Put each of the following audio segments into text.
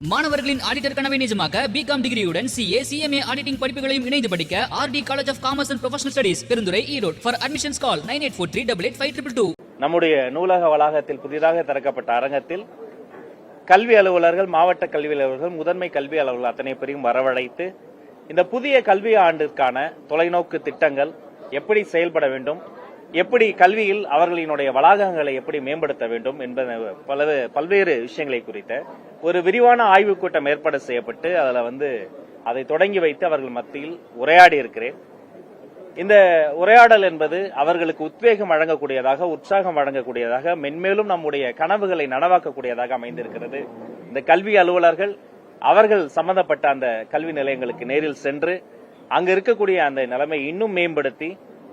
மாணவர்களின் ஆடிட்டர் கனவை நிஜமாக்க பிகாம் டிகிரியுடன் சிஏ சிஎம்ஏ ஆடிட்டிங் படிப்புகளையும் இணைந்து படிக்க RD college of commerce and professional studies Perundurai Erode. For admissions call 9843885222. நம்முடைய நூலக வளாகத்தில் புதிதாக திறக்கப்பட்ட அரங்கத்தில் கல்வி அலுவலர்கள், மாவட்ட கல்வி அலுவலர்கள், முதன்மை கல்வி அலுவலர்கள் அத்தனை பேரையும் வரவழைத்து இந்த புதிய கல்வி ஆண்டிற்கான தொலைநோக்கு திட்டங்கள் எப்படி செயல்பட வேண்டும், எப்படி கல்வியில் அவர்களினுடைய வளாகங்களை எப்படி மேம்படுத்த வேண்டும் என்பது பல்வேறு விஷயங்களை குறித்த ஒரு விரிவான ஆய்வுக் கூட்டம் ஏற்பாடு செய்யப்பட்டு அதை தொடங்கி வைத்து அவர்கள் மத்தியில் உரையாடி இருக்கிறேன். இந்த உரையாடல் என்பது அவர்களுக்கு உத்வேகம் வழங்கக்கூடியதாக, உற்சாகம் வழங்கக்கூடியதாக, மென்மேலும் நம்முடைய கனவுகளை நனவாக்கக்கூடியதாக அமைந்திருக்கிறது. இந்த கல்வி அலுவலர்கள் அவர்கள் சம்பந்தப்பட்ட அந்த கல்வி நிலையங்களுக்கு நேரில் சென்று அங்க இருக்கக்கூடிய அந்த நிலைமை இன்னும் மேம்படுத்தி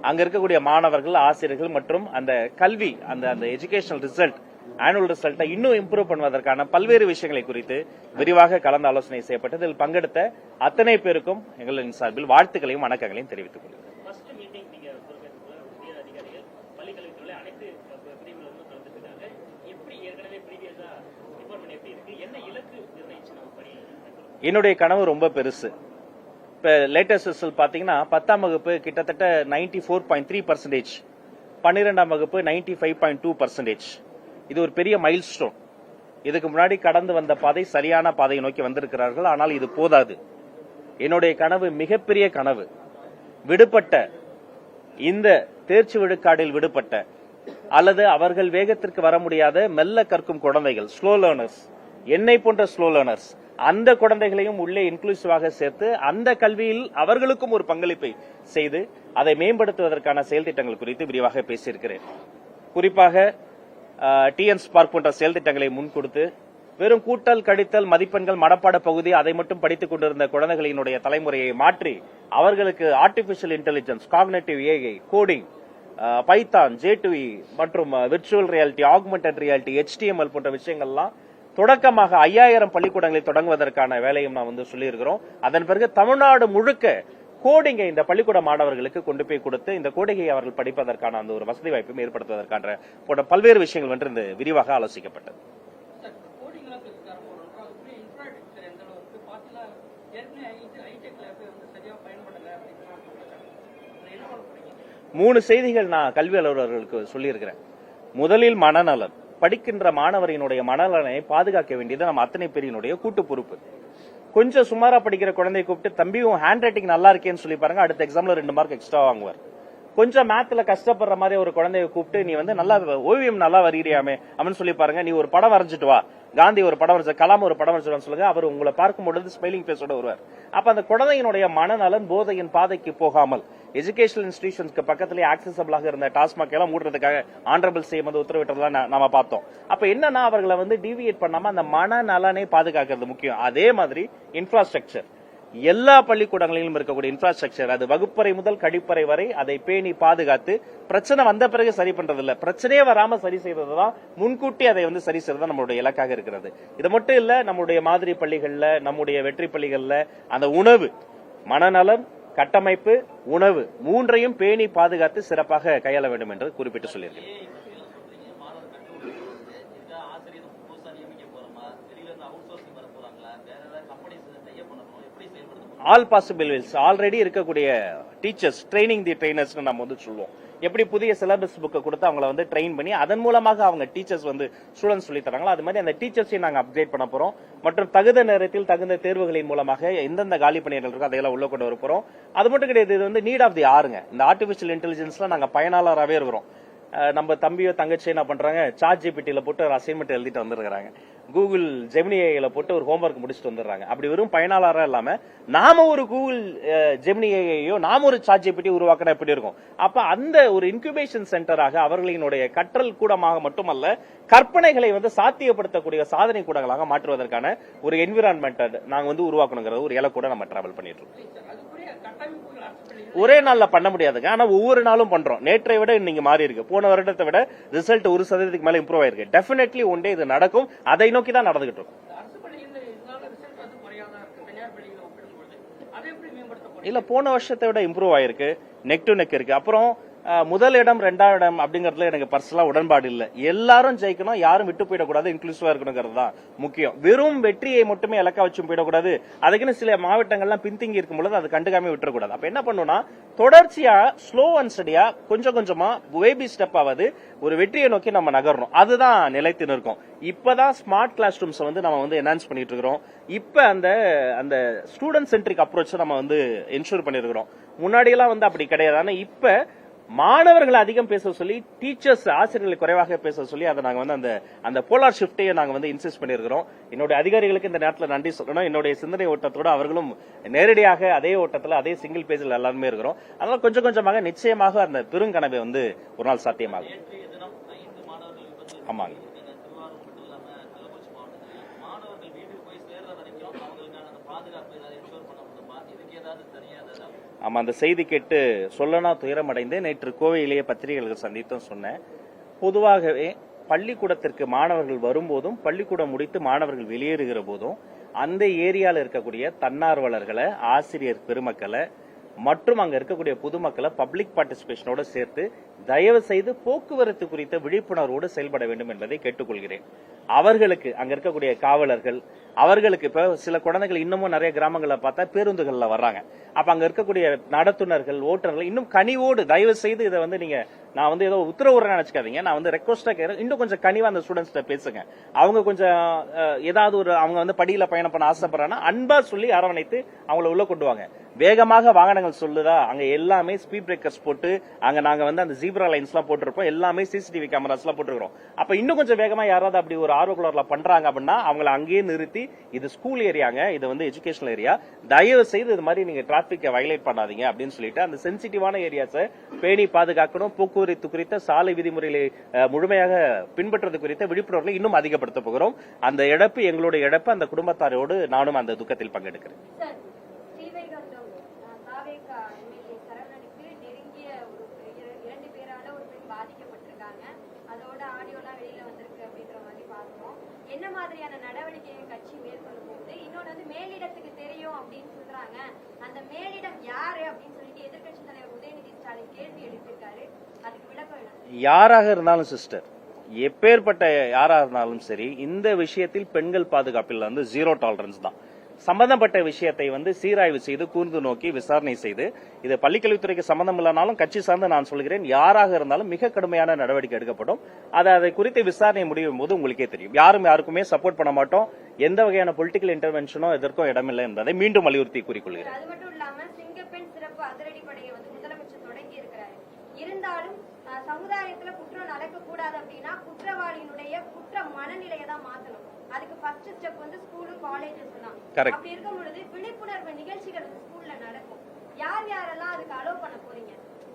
அங்க இருக்கக்கூடிய மாணவர்கள், ஆசிரியர்கள் மற்றும் அந்த கல்வி அந்த எஜுகேஷனல் ரிசல்ட், ஆனுவல் ரிசல்ட்டை இன்னும் இம்ப்ரூவ் பண்ணுவதற்கான பல்வேறு விஷயங்களை குறித்து விரிவாக கலந்து ஆலோசனை செய்யப்பட்டது. இதில் பங்கெடுத்த அத்தனை பேருக்கும் எங்களின் சார்பில் வாழ்த்துக்களையும் வணக்கங்களையும் தெரிவித்துக் கொள்கிறேன். என்னுடைய கனவு ரொம்ப பெருசு. இப்ப லேட்டஸ்ட் ரிசல்ட் பாத்தீங்கன்னா 10ஆம் வகுப்பு கிட்டத்தட்ட 94.3%, 12ஆம் வகுப்பு 95.2%. இது ஒரு பெரிய மைல் ஸ்டோன். இதுக்கு முன்னாடி கடந்து வந்த பாதை சரியான பாதையை நோக்கி வந்திருக்கிறார்கள். ஆனால் இது போதாது. என்னுடைய கனவு மிகப்பெரிய கனவு. விடுபட்ட இந்த தேர்ச்சி விழுக்காடில் விடுபட்ட அல்லது அவர்கள் வேகத்திற்கு வர முடியாத மெல்ல கற்கும் குழந்தைகள், ஸ்லோ லேர்னர்ஸ், என்னை போன்ற ஸ்லோ லேர்னர்ஸ், அந்த குழந்தைகளையும் உள்ளே இன்க்ளூசிவாக சேர்த்து அந்த கல்வியில் அவர்களுக்கும் ஒரு பங்களிப்பை செய்து அதை மேம்படுத்துவதற்கான செயல் திட்டங்கள் குறித்து விரிவாக பேசியிருக்கிறேன். குறிப்பாக டிஎன் ஸ்பார்க் போன்ற செயல் திட்டங்களை முன்கொடுத்து வெறும் கூட்டல், கழித்தல், மதிப்பெண்கள், மனப்பாட பகுதி அதை மட்டும் படித்துக் கொண்டிருந்த குழந்தைகளினுடைய தலைமுறையை மாற்றி அவர்களுக்கு artificial intelligence, cognitive AI, coding, Python, J2E மற்றும் virtual reality, augmented reality, HTML போன்ற விஷயங்கள்லாம் தொடக்கமாக 5000 பள்ளிக்கூடங்களை தொடங்குவதற்கான வேலையும் நான் சொல்லியிருக்கிறோம். அதன் பிறகு தமிழ்நாடு முழுக்க கோடிங்கை இந்த பள்ளிக்கூட மாணவர்களுக்கு கொண்டு போய் கொடுத்து இந்த கோடிங்கை அவர்கள் படிப்பதற்கான அந்த ஒரு வசதி வாய்ப்பும் ஏற்படுத்துவதற்கான போன்ற பல்வேறு விஷயங்கள் இந்த விரிவாக ஆலோசிக்கப்பட்டது. 3 செய்திகள் நான் கல்வி அலுவலர்களுக்கு சொல்லியிருக்கிறேன். முதலில் மனநலன். படிக்கின்ற மாணவரினுடைய மனநலனை பாதுகாக்க வேண்டியது நம்ம அத்தனை பேரினுடைய கூட்டு பொறுப்பு. கொஞ்சம் சுமாரா படிக்கிற குழந்தையை கூப்பிட்டு, தம்பி உன் ஹேண்ட் ரைட்டிங் நல்லா இருக்கேன்னு சொல்லி பாருங்க, அடுத்த எக்ஸாம்ல 2 மார்க் எக்ஸ்ட்ரா வாங்குவார். கொஞ்சம் மேத்ல கஷ்டப்படுற மாதிரி ஒரு குழந்தைய கூப்பிட்டு, நீ நல்லா ஓவியம் நல்லா வரையிறியாமே அப்படின்னு சொல்லி பாருங்க, நீ ஒரு படம் வரைஞ்சிட்டு வா, காந்தி ஒரு படம் வரைஞ்ச, கலாம் ஒரு படம் வரைஞ்சிட்டு சொல்லுங்க, அவர் உங்களை பார்க்கும் பொழுது ஸ்மைலிங் பேஸோட வருவார். அப்ப அந்த குழந்தையினுடைய மனநலன் போதையின் பாதைக்கு போகாமல் எஜுகேஷனல் இன்ஸ்டிடியூஷன்ஸ்க்கு பக்கத்திலே ஆக்சசபிளாக இருந்த டாஸ்மாக் எல்லாம் மூடுறதுக்காக ஆனரபிள் செய்யும் உத்தரவிட்டதெல்லாம் நாம பார்த்தோம். அப்ப என்னன்னா அவர்களை டிவியேட் பண்ணாம அந்த மனநலனை பாதுகாக்கிறது முக்கியம். அதே மாதிரி இன்ஃப்ராஸ்ட்ரக்சர், எல்லா பள்ளிக்கூடங்களிலும் இருக்கக்கூடிய இன்ஃப்ராஸ்ட்ரக்சர், அது வகுப்பறை முதல் கழிப்பறை வரை அதை பேணி பாதுகாத்து பிரச்சனை வந்த பிறகு சரி பண்றது இல்ல, பிரச்சனையே வராம சரி செய்வதுதான், முன்கூட்டி அதை சரி செய்யறது நம்மளுடைய இலக்காக இருக்கிறது. இது மட்டும் இல்ல, நம்முடைய மாதிரி பள்ளிகள்ல, நம்முடைய வெற்றி பள்ளிகள்ல அந்த உணவு, மனநலன், கட்டமைப்பு, உணவு 3ஐயும் பேணி பாதுகாத்து சிறப்பாக கையாள வேண்டும் என்று குறிப்பிட்டு சொல்லியிருக்கேன். ஆல் பாசிபிள் வேஸ், ஆல்ரெடி இருக்கக்கூடிய டீச்சர்ஸ், ட்ரைனிங் தி ட்ரைனர்ஸ் நம்ம சொல்லுவோம். எப்படி புதிய சிலபஸ் புக்கை கொடுத்து அவங்களை ட்ரெயின் பண்ணி அதன் மூலமாக அவங்க டீச்சர்ஸ் ஸ்டூடெண்ட்ஸ் சொல்லி தராங்களோ அது மாதிரி அந்த டீச்சர்ஸையும் நாங்க அப்கிரேட் பண்ண போறோம். மற்றும் தகுந்த நேரத்தில் தகுந்த தேர்வுகளின் மூலமாக எந்தெந்த காலி பணியிடங்கள் இருக்கோ அதையெல்லாம் உள்ள கொண்டு வர போறோம். அது மட்டும் கிடையாது, இது நீட் ஆஃப் தி ஆருங்க. இந்த ஆர்டிபிஷியல் இன்டெலிஜென்ஸ்ல நாங்க பயனாளராகவே இருக்கிறோம். நம்ம தம்பியோ தங்கச்சி என்ன பண்றாங்க, சாட் ஜிபிடில போட்டு ஒரு அசைன்மெண்ட் எழுதிட்டு வந்துருக்காங்க, கூகுள் ஜெமினிஏல போட்டு ஒரு ஹோம்ஒர்க் முடிச்சுட்டு வந்துடுறாங்க. அப்படி வெறும் பயனாளரா இல்லாம நாம ஒரு கூகுள் ஜெமினிஏயோ நாம ஒரு சாட் ஜிபிடி உருவாக்கினா எப்படி இருக்கும். அப்ப அந்த ஒரு இன்குபேஷன் சென்டராக அவர்களினுடைய கற்றல் கூடமாக மட்டுமல்ல, கற்பனைகளை சாத்தியப்படுத்தக்கூடிய சாதனை கூடங்களாக மாற்றுவதற்கான ஒரு என்விரான்மெண்ட் நாங்க உருவாக்கணுங்கிற ஒரு இலை கூட நம்ம டிராவல் பண்ணிட்டு இருக்கோம். ஒரே நாள்ல பண்ண முடியாதுங்க, ஆனா ஒவ்வொரு நாளும் பண்றோம். நேற்றை விட இன்னைக்கு மாறி இருக்கு. போன வருடத்தை விட ரிசல்ட் 1% மேல இம்ப்ரூவ் ஆயிருக்கு. டெஃபினெட்லி ஒன் டே இது நடக்கும். அதை நோக்கி தான் நடந்துகிட்டு இருக்கும். இல்ல, போன வருஷத்தை விட இம்ப்ரூவ் ஆயிருக்கு. நெக் டு நெக் இருக்கு. அப்புறம் முதல் இடம் 2ஆம் இடம் அப்படிங்கறதுல எனக்கு பர்சனலா உடன்பாடு இல்ல. எல்லாரும் ஜெயிக்கணும், யாரும் விட்டு போயிடக்கூடாது, இன்க்ளூசிவா இருக்கணுங்கிறது தான் முக்கியம். வெறும் வெற்றியை மட்டுமே இலக்கா வச்சு போயிடக்கூடாது. அதுக்குன்னு சில மாவட்டங்கள்லாம் பின்தங்கி இருக்கும் பொழுது அது கண்டுக்காம விட்டுறக்கூடாது. அப்ப என்ன பண்ணணும்னா தொடர்ச்சியா ஸ்லோ அண்ட் ஸ்டடியா கொஞ்சம் கொஞ்சமா பேபி ஸ்டெப் ஆவது ஒரு வெற்றியை நோக்கி நம்ம நகரணும். அதுதான் நிலைத்து நிற்கும். இப்பதான் ஸ்மார்ட் கிளாஸ் ரூம்ஸ் நம்ம என்ஹான்ஸ் பண்ணிட்டு இருக்கிறோம். இப்ப அந்த ஸ்டூடெண்ட் சென்ட்ரிக் அப்ரோச் நம்ம என்ஷூர் பண்ணிருக்கிறோம். முன்னாடி எல்லாம் அப்படி கிடையாது. ஆனா இப்ப மாணவர்களை அதிகம் பேச சொல்லி டீச்சர்ஸ் ஆசிரியர்களை குறைவாக பேச சொல்லி அதை நாங்க அந்த போலார் ஷிஃப்டையே நாங்க இன்சிஸ்ட் பண்ணிருக்கிறோம். என்னுடைய அதிகாரிகளுக்கு இந்த நேரத்தில் நன்றி சொல்லணும். என்னுடைய சிந்தனை ஓட்டத்தோட அவர்களும் நேரடியாக அதே ஓட்டத்தில் அதே சிங்கிள் பேஜில் எல்லாருமே இருக்கிறோம். அதனால கொஞ்சம் கொஞ்சமாக நிச்சயமாக அந்த பெருங்கனவை ஒரு நாள் சாத்தியமாகும். ஆமாங்க. ஆமா, அந்த செய்தி கேட்டு சொல்லனா துயரம் அடைந்து நேற்று கோவையிலேயே பத்திரிகைகளுக்கு சந்தித்தும் சொன்னேன். பொதுவாகவே பள்ளிக்கூடத்திற்கு மாணவர்கள் வரும்போதும் பள்ளிக்கூடம் முடித்து மாணவர்கள் வெளியேறுகிற போதும் அந்த ஏரியால இருக்கக்கூடிய தன்னார்வலர்களை, ஆசிரியர் பெருமக்களை மற்றும் அங்க இருக்கக்கூடிய பொதுமக்களை பப்ளிக் பார்ட்டிசிபேஷனோட சேர்த்து தயவு செய்து போக்குவரத்து குறித்த விழிப்புணர்வோடு செயல்பட வேண்டும் என்பதை கேட்டுக்கொள்கிறேன். அவர்களுக்கு அங்க இருக்கக்கூடிய காவலர்கள், அவர்களுக்கு இப்ப சில குழந்தைகள் இன்னமும் நிறைய கிராமங்களில் பார்த்தா பேருந்துகள்ல வர்றாங்க. அப்ப அங்க இருக்கக்கூடிய நடத்துனர்கள், ஓட்டுநர்கள் இன்னும் கனிவோடு தயவு செய்து இதை நீங்க நான் ஏதோ உத்தரவுரை நினைச்சுக்காதீங்க. நான் ரெக்வஸ்டா கேட்கிறேன், இன்னும் கொஞ்சம் கனிவா அந்த ஸ்டூடெண்ட்ஸ் பேசுங்க. அவங்க கொஞ்சம் ஏதாவது அவங்க படியில பயணம் பண்ண ஆசைப்படுறாங்கன்னா அன்பா சொல்லி அரவணைத்து அவங்கள உள்ள கொண்டு வாங்க. வேகமாக வாகனங்கள் சொல்லுதா, அங்க எல்லாமே ஸ்பீட் பிரேக்கர்ஸ் போட்டு அங்க நாங்க அந்த ஜீப்ரா லைன்ஸ் எல்லாம் போட்டிருப்போம். எல்லாமே சிசிடிவி கேமராஸ் எல்லாம் போட்டுருக்கோம். அப்ப இன்னும் கொஞ்சம் வேகமா யாராவது அப்படி ஒரு ஆர்வக்குள்ள பண்றாங்க அப்படின்னா அவங்களை அங்கேயே நிறுத்தி, இது ஸ்கூல் ஏரியாங்க, இது எஜுகேஷனல் ஏரியா, தயவு செய்து இது மாதிரி நீங்க டிராபிக்கை வயலேட் பண்ணாதீங்க அப்படின்னு சொல்லிட்டு அந்த சென்சிட்டிவான ஏரியாஸை பேணி பாதுகாக்கணும். போக்குவரத்து குறித்த சாலை விதிமுறைகளை முழுமையாக பின்பற்றுவது குறித்த விழிப்புணர்வை இன்னும் அதிகப்படுத்த போகிறோம். அந்த இழப்பு எங்களுடைய இழப்பு. அந்த குடும்பத்தாரோடு நானும் அந்த துக்கத்தில் பங்கெடுக்கிறேன். என்ன மாதிரியான நடவடிக்கைகள் கட்சி மேற்கொள்ளும் போது இன்னொன்னு மேலிடத்துக்கு தெரியும் அப்படின்னு சொல்றாங்க. அந்த மேலிடம் யாரு அப்படின்னு சொல்லிட்டு எதிர்கட்சி தலைவர் உதயநிதி ஸ்டாலின் கேள்வி எழுப்பியிருக்காரு. அதுக்கு விளக்கம் யாராக இருந்தாலும் சிஸ்டர், எப்பேற்பட்ட யாராக இருந்தாலும் சரி, இந்த விஷயத்தில் பெண்கள் பாதுகாப்பில் 0 டாலரன்ஸ் தான். சம்பந்தப்பட்ட விஷயத்தை சீராய்வு செய்து கூர்ந்து நோக்கி விசாரணை செய்து, இது பள்ளிக்கல்வித்துறைக்கு சம்பந்தம் இல்லைனாலும் கட்சி சார்ந்து நான் சொல்கிறேன், யாராக இருந்தாலும் மிக கடுமையான நடவடிக்கை எடுக்கப்படும். அதை குறித்து விசாரணை முடியும் போது உங்களுக்கே தெரியும். யாருக்குமே சப்போர்ட் பண்ண மாட்டோம். எந்த வகையான பொலிட்டிக்கல் இன்டர்வென்ஷனோ எதற்கும் இடமில்லை என்பதை மீண்டும் வலியுறுத்தி கூறிக்கொள்கிறேன். அது மட்டும் இல்லாம சிங்கப்பெண் சிறப்பு அதிரடிப்படையை முதலமைச்சர் தொடங்கி இருக்கிறார். இருந்தாலும் சமுதாயத்துல குற்றம் நடக்கக்கூடாது அப்படின்னா குற்றவாளியினுடைய குற்ற மனநிலையை தான் மாத்தணும். அதுக்கு ஃபர்ஸ்ட் ஸ்டெப் ஸ்கூலும் காலேஜஸ் தான். அப்படி இருக்கும் பொழுது விழிப்புணர்வு நிகழ்ச்சிகள் ஸ்கூல்ல நடக்கும். யாரெல்லாம் அதுக்கு அலோவ் பண்ண போறீங்க?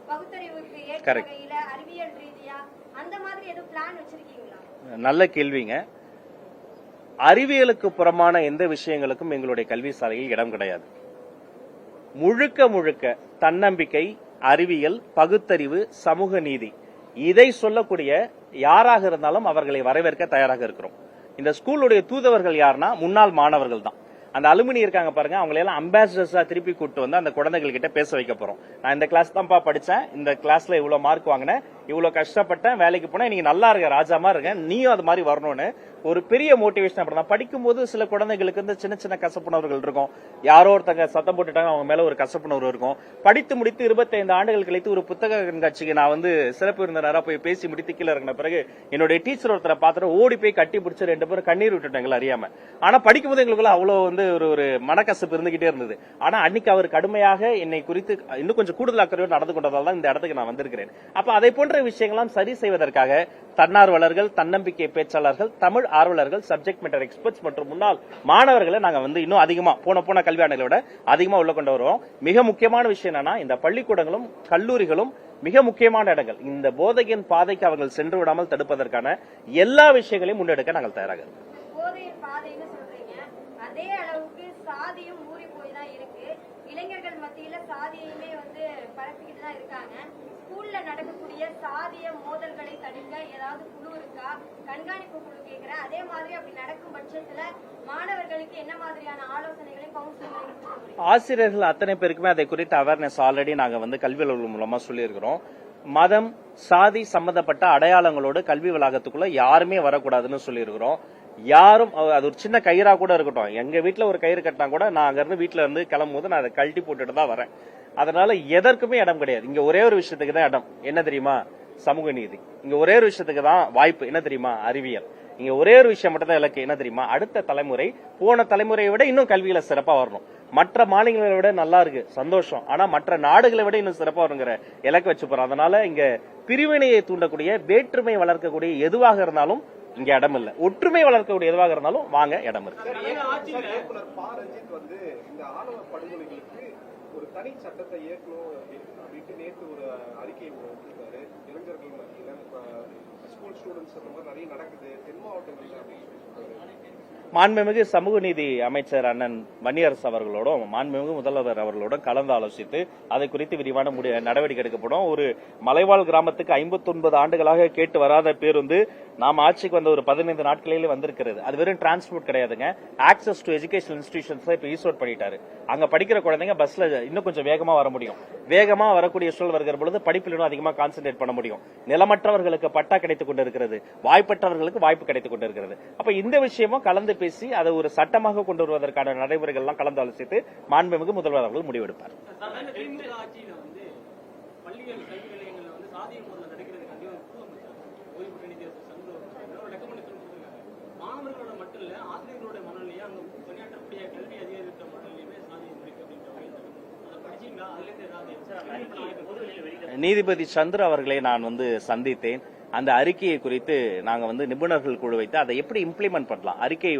பகுத்தறிவுக்கு ஏற்ற வகையில அறிவியல் ரீதியா அந்த மாதிரி எதுவும் பிளான் வச்சிருக்கீங்களா? நல்ல கேள்விங்க. அறிவியலுக்கு புறமான எந்த விஷயங்களுக்கும் எங்களுடைய கல்வி சாலையில் இடம் கிடையாது. முழுக்க தன்னம்பிக்கை, அறிவியல், பகுத்தறிவு, சமூக நீதி, இதை சொல்லக்கூடிய யாராக இருந்தாலும் அவர்களை வரவேற்க தயாராக இருக்கிறோம். இந்த ஸ்கூலுடைய தூதுவர்கள் யாருன்னா முன்னாள் மாணவர்கள் தான். அந்த அலுமினி இருக்காங்க பாருங்க, அவங்க எல்லாம் அம்பாசிடர்ஸா திருப்பி கூட்டு அந்த குழந்தைகள் கிட்ட பேச வைக்க போறோம். நான் இந்த கிளாஸ் தான்ப்பா படிச்சேன், இந்த கிளாஸ்ல இவ்வளவு மார்க் வாங்கினேன், இவ்வளவு கஷ்டப்பட்டேன், வேலைக்கு போனேன், நீங்க நல்லா இருக்க ராஜாமா இருக்க, நீயும் அது மாதிரி வரணும்னு ஒரு பெரிய மோட்டிவேஷன். அப்படிதான் படிக்கும் போது சில குழந்தைகளுக்கு சின்ன சின்ன கசப்புணர்வுகள் இருக்கும். யாரோ ஒருத்தங்க சத்தம் போட்டுட்டாங்க, அவங்க மேல ஒரு கசப்புணர்வு இருக்கும். படித்து முடித்து 25 ஆண்டுகள் கழித்து ஒரு புத்தக கண்காட்சிக்கு நான் சிறப்பு விருந்தினரா போய் பேசி முடித்து கீழே இறங்கின பிறகு என்னுடைய டீச்சர் ஒருத்தரை பார்த்துட்டு ஓடி போய் கட்டி பிடிச்சு 2 பேரும் கண்ணீர் விட்டுட்டாங்க அறியாம. ஆனா படிக்கும் போது எங்களுக்குள்ள அவ்வளவு ஒரு மனக்கசப்பு இருந்துகிட்டே இருந்தது. ஆனா அன்னைக்கு அவர் கடுமையாக என்னை குறித்து இன்னும் கொஞ்சம் கூடுதல் அக்கறையோடு நடந்து கொண்டதால் தான் இந்த இடத்துக்கு நான் வந்திருக்கிறேன். அப்ப அதை போன்ற விஷயங்கள்லாம் சரி செய்வதற்காக தன்னார்வலர்கள், தன்னம்பிக்கை பேச்சாளர்கள், தமிழ் ஆர்வலர்கள், சப்ஜெக்ட் மேட்டர் எக்ஸ்பர்ட்ஸ் மற்றும் முன்னாள் மாணவர்களை நாங்க இன்னும் அதிகமா போன கல்வியாண்டுகளை விட அதிகமா உள்ள கொண்டு வருவோம். மிக முக்கியமான விஷயம் என்னன்னா, இந்த பள்ளிக்கூடங்களும் கல்லூரிகளும் மிக முக்கியமான இடங்கள். இந்த போதையின் பாதைக்கு அவர்கள் சென்று விடாமல் தடுப்பதற்கான எல்லா விஷயங்களையும் முன்னெடுக்க நாங்கள் தயாராக இருக்கோம். அதே அளவுக்கு சாதியும் ஊறி போய் தான் இருக்கு. இளைஞர்கள் மத்தியில சாதியுமே பரப்பிக்கிட்டு தான் இருக்காங்க. ஸ்கூல்ல நடக்கக்கூடிய சாதிய மோதல்களை தடுக்க ஏதாவது குழு இருக்கா? கண்காணிப்பு குழு கேட்கிறேன். அதே மாதிரி அப்படி நடக்கும் பட்சத்துல மாணவர்களுக்கு என்ன மாதிரியான ஆலோசனைகளையும் கவுன்சிலிங்? ஆசிரியர்கள் அத்தனை பேருக்குமே அதை குறித்த அவேர்னஸ் ஆல்ரெடி நாங்க கல்வி அலுவலகம் மூலமா சொல்லி இருக்கிறோம். மதம் சாதி சம்பந்தப்பட்ட அடையாளங்களோடு கல்வி வளாகத்துக்குள்ள யாருமே வரக்கூடாதுன்னு சொல்லியிருக்கிறோம். யாரும் அது ஒரு சின்ன கயிறா கூட இருக்கட்டும், எங்க வீட்டுல ஒரு கயிறு கட்டினா கூட நான் அங்க இருந்து வீட்டுல இருந்து கிளம்பும் போது நான் அதை கழட்டி போட்டுட்டு தான் வரேன். அதனால எதற்குமே இடம் கிடையாது. இங்க ஒரே ஒரு விஷயத்துக்கு தான் இடம், என்ன தெரியுமா? சமூக நீதி. இங்க ஒரே ஒரு விஷயத்துக்கு தான் வாய்ப்பு, என்ன தெரியுமா? அறிவியல். இங்க ஒரே ஒரு விஷயம் மட்டும் தான் இலக்கு, என்ன தெரியுமா? அடுத்த தலைமுறை போன தலைமுறையை விட இன்னும் கல்வியில சிறப்பா வரணும். மற்ற மாநிலங்களை விட நல்லா இருக்கு, சந்தோஷம். ஆனா மற்ற நாடுகளை விட இன்னும் சிறப்பா வருங்கிற இலக்கு வச்சு போறோம். அதனால இங்க பிரிவினையை தூண்டக்கூடிய, வேற்றுமை வளர்க்கக்கூடிய எதுவாக இருந்தாலும் இங்க இடம் இல்ல. ஒற்றுமை வளர்க்கக்கூடிய எதுவாக இருந்தாலும் வாங்க, இடம் இருக்கு. ஒரு தனி சட்டத்தை ஏற்கணும் அப்படின்ட்டு நேற்று ஒரு அறிக்கை கொடுத்தாரு. இளைஞர்கள் மத்தியில் ஸ்கூல் ஸ்டூடெண்ட்ஸ் அந்த மாதிரி நிறைய நடக்குது தென் மாவட்டங்களில் அப்படின்னு. மாண்புமிகு சமூக நீதி அமைச்சர் அண்ணன் வன்னியரசு அவர்களோடும் மாண்புமிகு முதல்வர் அவர்களோடும் கலந்து ஆலோசித்து அதை குறித்து விரிவான நடவடிக்கை எடுக்கப்படும். ஒரு மலைவாழ் கிராமத்துக்கு 59 ஆண்டுகளாக கேட்டு வராத பேருந்து நாம் ஆட்சிக்கு வந்த ஒரு 15 நாட்களிலே வந்திருக்கிறது. அது வெறும் டிரான்ஸ்போர்ட் கிடையாதுங்க, ஆக்சஸ் டு எஜுகேஷனல் இன்ஸ்டிடியூஷன்ஸ் இப்ப ஈஸ் அவுட் பண்ணிட்டாரு. அங்க படிக்கிற குழந்தைங்க பஸ்ல இன்னும் கொஞ்சம் வேகமா வர முடியும். வேகமா வரக்கூடிய சூழல் வருகிற பொழுது படிப்பில் இன்னும் அதிகமா கான்சென்ட்ரேட் பண்ண முடியும். நிலமற்றவர்களுக்கு பட்டா கிடைத்துக் கொண்டிருக்கிறது, வாய்ப்பற்றவர்களுக்கு வாய்ப்பு கிடைத்துக் கொண்டிருக்கிறது. அப்ப இந்த விஷயமும் கலந்து பேசி அதை ஒரு சட்டமாக கொண்டு வருவதற்கான நடைமுறைகள் எல்லாம் கலந்து ஆலோசித்து மாண்புமிகு முதல்வர் அவர்கள் முடிவெடுப்பார். நீதிபதி சந்திர அவர்களை நான் சந்தித்தேன். அந்த அறிக்கையை குறித்து நாங்க நிபுணர்கள் குழு வைத்து அதை எப்படி இம்ப்ளிமெண்ட் பண்ணலாம், அறிக்கை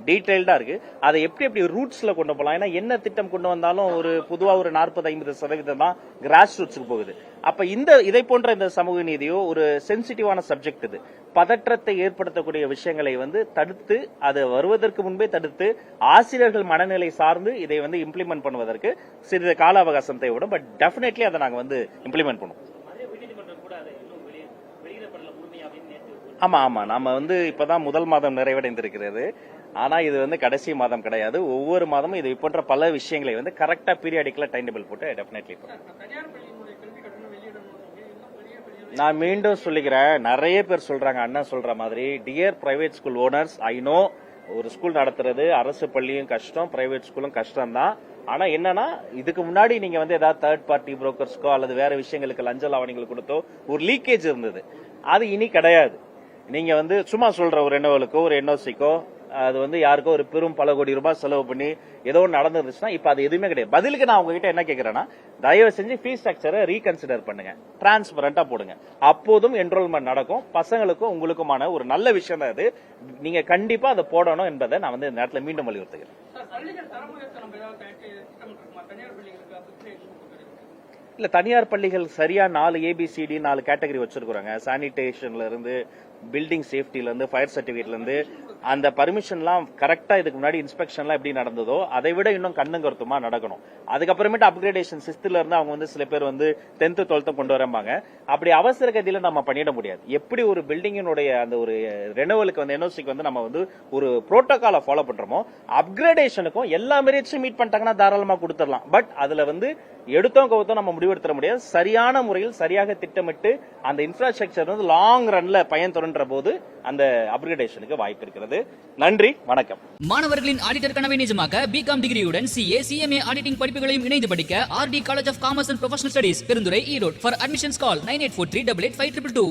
டீடைல்டா இருக்கு, அதை எப்படி ரூட்ஸ்ல கொண்டு போகலாம். ஏன்னா என்ன திட்டம் கொண்டு வந்தாலும் ஒரு பொதுவா ஒரு 40-50% தான் கிராஸ் ரூட்ஸ்க்கு போகுது. அப்ப இதை போன்ற இந்த சமூக நீதியோ ஒரு சென்சிட்டிவான சப்ஜெக்ட், இது பதற்றத்தை ஏற்படுத்தக்கூடிய விஷயங்களை தடுத்து, அது வருவதற்கு முன்பே தடுத்து, ஆசிரியர்கள் மனநிலை சார்ந்து இதை இம்ப்ளிமெண்ட் பண்ணுவதற்கு சிறிது கால அவகாசம் தேவைப்படும். பட் டெஃபினெட்லி அதை நாங்க இம்ப்ளிமெண்ட் பண்ணுவோம். ஆமா ஆமா, நாம இப்பதான் முதல் மாதம் நிறைவடைந்திருக்கிறது. ஆனா இது கடைசி மாதம் கிடையாது. ஒவ்வொரு மாதமும் இது போன்ற பல விஷயங்களை கரெக்டா பீரியாடிக்கலா டைம் டேபிள் போட்டு டெஃபினெட்லி நான் மீண்டும் சொல்லிக்கிறேன். நிறைய பேர் சொல்றாங்க, அண்ணா சொல்ற மாதிரி, dear private school owners, I know ஒரு ஸ்கூல் நடத்துறது அரசு பள்ளியும் கஷ்டம், பிரைவேட் ஸ்கூலும் கஷ்டம் தான். ஆனா என்னன்னா, இதுக்கு முன்னாடி நீங்க ஏதாவது தேர்ட் பார்ட்டி புரோக்கர்ஸ்க்கோ அல்லது வேற விஷயங்களுக்கு லஞ்ச லாவணிகள் கொடுத்தோ ஒரு லீக்கேஜ் இருந்தது. அது இனி கிடையாது. நீங்க சும்மா சொல்ற ஒரு ரெனோவலுக்கோ ஒரு என்ஓசிக்கோ அது யாருக்கோ ஒரு பெரும் பல கோடி ரூபாய் செலவு பண்ணி ஏதோ நடந்துருச்சுன்னா இப்ப அது எதுவுமே கிடையாது. பதிலுக்கு நான் உங்ககிட்ட என்ன கேட்கிறேன்னா, தயவு செஞ்சு ஃபீஸ் ஸ்ட்ரக்சரை ரீகன்சிடர் பண்ணுங்க, டிரான்ஸ்பரண்டா போடுங்க. அப்போதும் என்ரோல்மெண்ட் நடக்கும். பசங்களுக்கும் உங்களுக்குமான ஒரு நல்ல விஷயம் தான் அது. நீங்க கண்டிப்பா அதை போடணும் என்பதை நான் இந்த நேரத்தில் மீண்டும் வலியுறுத்துகிறேன். இல்ல, தனியார் பள்ளிகள் சரியா 4 ABCD 4 கேட்டகரி வச்சிருக்காங்க. சானிடேஷன்ல இருந்து, பில்டிங் சேஃப்டில இருந்து, ஃபயர் சர்டிபிகேட்ல இருந்து, அந்த பர்மிஷன் எல்லாம் கரெக்டா இதுக்கு முன்னாடி இன்ஸ்பெக்ஷன் எல்லாம் எப்படி நடந்ததோ அதை விட இன்னும் கண்ணும் கருத்துமா நடக்கணும். அதுக்கப்புறமேட்டு அப்கிரேடேஷன் 6th இருந்து அவங்க சில பேர் 10th 12th கொண்டு வரம்பாங்க. அப்படி அவசர கதியில நம்ம பண்ணிட முடியாது. எப்படி ஒரு பில்டிங்கினுடைய அந்த ஒரு ரெனோவலுக்கு என்ஓசிக்கு நம்ம ஒரு புரோட்டோகாலை ஃபாலோ பண்றோமோ, அப்கிரேடேஷனுக்கும் எல்லா மெரிட்ஸும் மீட் பண்ணிட்டாங்கன்னா தாராளமா கொடுத்துடலாம். பட் அதுல எடுத்தோம் கவுத்தோம் நம்ம முடிவெடுத்துற முடியாது. சரியான முறையில் சரியாக திட்டமிட்டு அந்த இன்ஃப்ராஸ்ட்ரக்சர் லாங் ரன்ல பயன் தொடர்ன்ற போது அந்த அப்கிரேடேஷனுக்கு வாய்ப்பு இருக்கிறது. நன்றி, வணக்கம். மாணவர்களின் ஆடிட்டர் கனவை நிஜமாக்க பிகாம் டிகிரியுடன் CA CMA ஆடிட்டிங் படிப்புகளையும் இணைந்து படிக்க RD college of commerce and professional studies Perundurai Erode. For admissions call 9843885522.